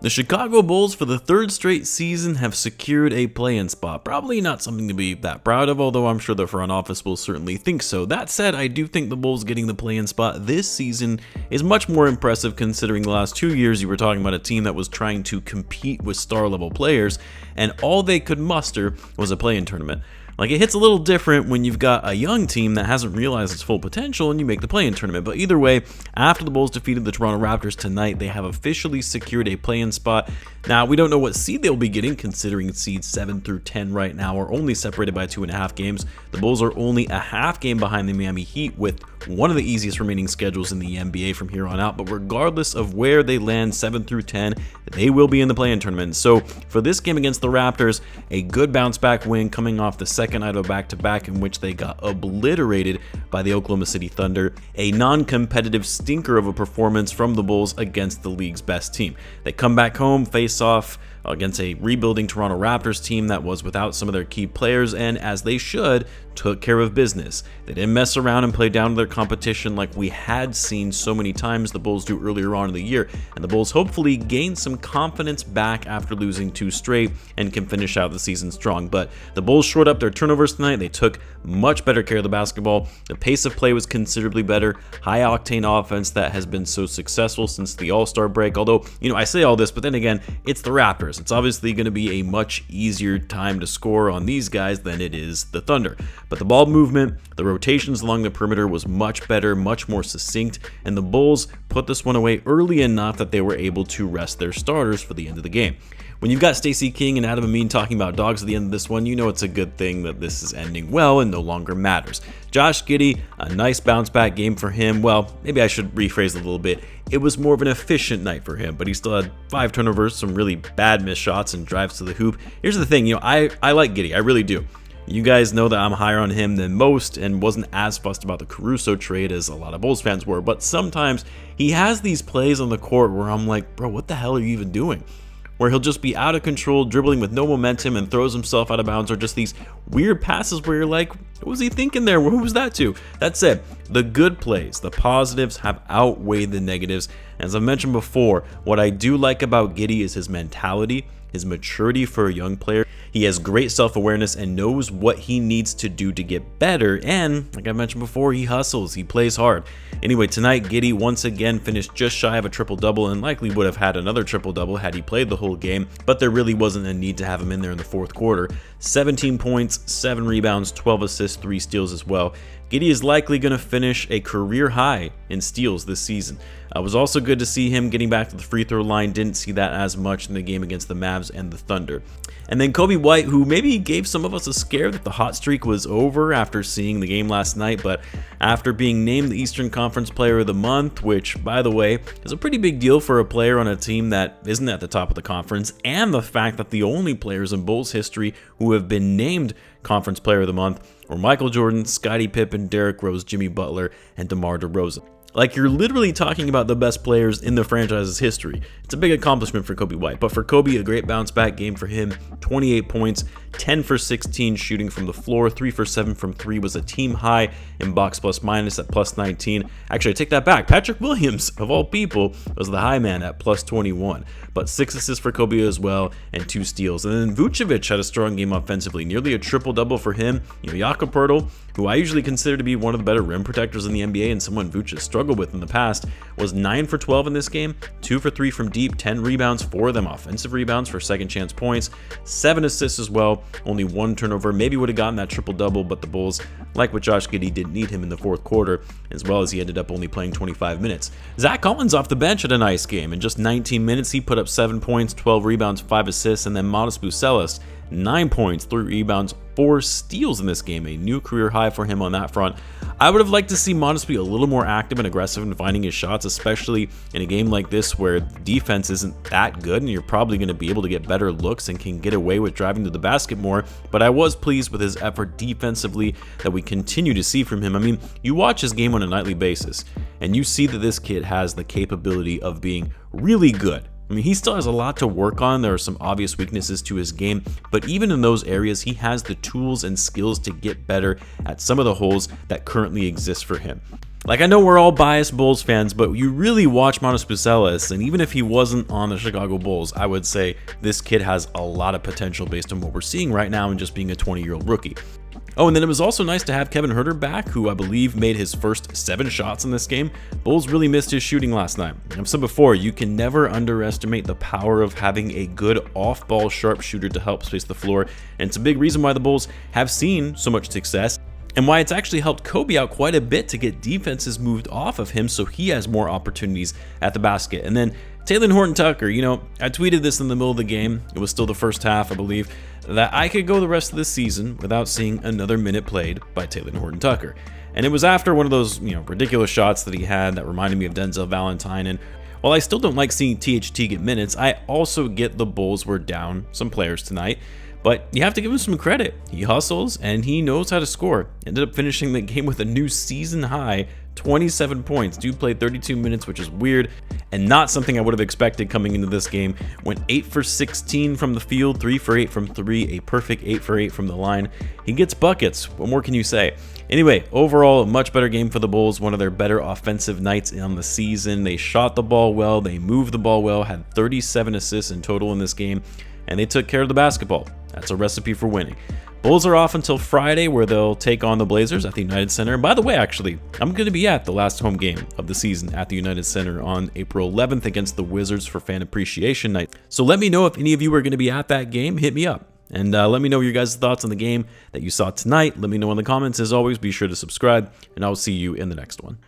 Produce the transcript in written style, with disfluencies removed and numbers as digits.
The Chicago Bulls, for the third straight season, have secured a play-in spot. Probably not something to be that proud of, although I'm sure the front office will certainly think so. That said, I do think the Bulls getting the play-in spot this season is much more impressive considering the last 2 years you were talking about a team that was trying to compete with star-level players, and all they could muster was a play-in tournament. Like, it hits a little different when you've got a young team that hasn't realized its full potential and you make the play-in tournament. But either way, after the Bulls defeated the Toronto Raptors tonight, they have officially secured a play-in spot. Now, we don't know what seed they'll be getting, considering seeds 7 through 10 right now are only separated by 2.5 games. The Bulls are only a half game behind the Miami Heat, with one of the easiest remaining schedules in the NBA from here on out. But regardless of where they land 7 through 10, they will be in the play-in tournament. So for this game against the Raptors, a good bounce-back win coming off the second night of back-to-back in which they got obliterated by the Oklahoma City Thunder. A non-competitive stinker of a performance from the Bulls against the league's best team. They come back home, face off against a rebuilding Toronto Raptors team that was without some of their key players, and as they should, took care of business. They didn't mess around and play down to their competition like we had seen so many times the Bulls do earlier on in the year, and the Bulls hopefully gain some confidence back after losing 2 straight and can finish out the season strong. But the Bulls shored up their turnovers tonight. They took much better care of the basketball. The pace of play was considerably better. High octane offense that has been so successful since the All-Star break. Although, I say all this, but then again, it's the Raptors. It's obviously going to be a much easier time to score on these guys than it is the Thunder. But the ball movement, the rotations along the perimeter was much better, much more succinct, and the Bulls put this one away early enough that they were able to rest their starters for the end of the game. When you've got Stacey King and Adam Amin talking about dogs at the end of this one, you know it's a good thing that this is ending well and no longer matters. Josh Giddey, a nice bounce back game for him. Well, maybe I should rephrase it a little bit. It was more of an efficient night for him, but he still had 5 turnovers, some really bad missed shots and drives to the hoop. Here's the thing, I like Giddey, I really do. You guys know that I'm higher on him than most and wasn't as fussed about the Caruso trade as a lot of Bulls fans were, but sometimes he has these plays on the court where I'm like, bro, what the hell are you even doing? Where he'll just be out of control, dribbling with no momentum and throws himself out of bounds, or just these weird passes where you're like, what was he thinking there? Who was that to? That said, the good plays, the positives have outweighed the negatives. As I mentioned before, what I do like about Giddey is his mentality, his maturity for a young player. He has great self-awareness and knows what he needs to do to get better, and like I mentioned before, he hustles, he plays hard. Anyway, tonight Giddey once again finished just shy of a triple-double and likely would have had another triple-double had he played the whole game, but there really wasn't a need to have him in there in the fourth quarter. 17 points, 7 rebounds, 12 assists, 3 steals as well. Giddey is likely going to finish a career high in steals this season. It was also good to see him getting back to the free throw line. Didn't see that as much in the game against the Mavs and the Thunder. And then Coby White, who maybe gave some of us a scare that the hot streak was over after seeing the game last night, but after being named the Eastern Conference Player of the Month, which, by the way, is a pretty big deal for a player on a team that isn't at the top of the conference, and the fact that the only players in Bulls history who have been named Conference Player of the Month were Michael Jordan, Scottie Pippen, Derrick Rose, Jimmy Butler, and DeMar DeRozan. Like, you're literally talking about the best players in the franchise's history. It's a big accomplishment for Coby White, but for Coby, a great bounce back game for him. 28 points, 10 for 16 shooting from the floor, 3 for 7 from 3 was a team high in box plus minus at plus 19. Actually, I take that back. Patrick Williams, of all people, was the high man at plus 21. But 6 assists for Coby as well, and 2 steals. And then Vucevic had a strong game offensively, nearly a triple-double for him. Jakob Poeltl, who I usually consider to be one of the better rim protectors in the NBA and someone Vuce has struggled with in the past, was 9 for 12 in this game, 2 for 3 from deep, 10 rebounds, 4 of them offensive rebounds for second chance points, 7 assists as well, only 1 turnover. Maybe would have gotten that triple-double, but the Bulls, like with Josh Giddey, didn't need him in the fourth quarter, as well as he ended up only playing 25 minutes. Zach Collins off the bench had a nice game. In just 19 minutes, he put up 7 points, 12 rebounds, 5 assists, and then Modest Bucelis, 9 points, 3 rebounds, 4 steals in this game, a new career high for him on that front. I would have liked to see Modest be a little more active and aggressive in finding his shots, especially in a game like this where the defense isn't that good and you're probably going to be able to get better looks and can get away with driving to the basket more. But I was pleased with his effort defensively that we continue to see from him. I mean, you watch his game on a nightly basis and you see that this kid has the capability of being really good I mean, he still has a lot to work on. There are some obvious weaknesses to his game, but even in those areas, he has the tools and skills to get better at some of the holes that currently exist for him. Like, I know we're all biased Bulls fans, but you really watch Manos Buzelis, and even if he wasn't on the Chicago Bulls, I would say this kid has a lot of potential based on what we're seeing right now and just being a 20-year-old rookie. Oh, and then it was also nice to have Kevin Huerter back, who I believe made his first 7 shots in this game. Bulls really missed his shooting last night. I've said before, you can never underestimate the power of having a good off-ball sharpshooter to help space the floor, and it's a big reason why the Bulls have seen so much success, and why it's actually helped Kobe out quite a bit to get defenses moved off of him so he has more opportunities at the basket. And then Talen Horton-Tucker, I tweeted this in the middle of the game. It was still the first half, I believe, that I could go the rest of the season without seeing another minute played by Talen Horton-Tucker. And it was after one of those, ridiculous shots that he had that reminded me of Denzel Valentine. And while I still don't like seeing THT get minutes, I also get the Bulls were down some players tonight. But you have to give him some credit. He hustles and he knows how to score. Ended up finishing the game with a new season high 27 points. Dude played 32 minutes, which is weird and not something I would have expected coming into this game. Went 8 for 16 from the field, 3 for 8 from 3, a perfect 8 for 8 from the line. He gets buckets. What more can you say? Anyway, overall, a much better game for the Bulls. One of their better offensive nights on the season. They shot the ball well. They moved the ball well. Had 37 assists in total in this game. And they took care of the basketball. That's a recipe for winning. Bulls are off until Friday, where they'll take on the Blazers at the United Center. And by the way, actually, I'm going to be at the last home game of the season at the United Center on April 11th against the Wizards for Fan Appreciation Night. So let me know if any of you are going to be at that game. Hit me up. And let me know your guys' thoughts on the game that you saw tonight. Let me know in the comments. As always, be sure to subscribe, and I'll see you in the next one.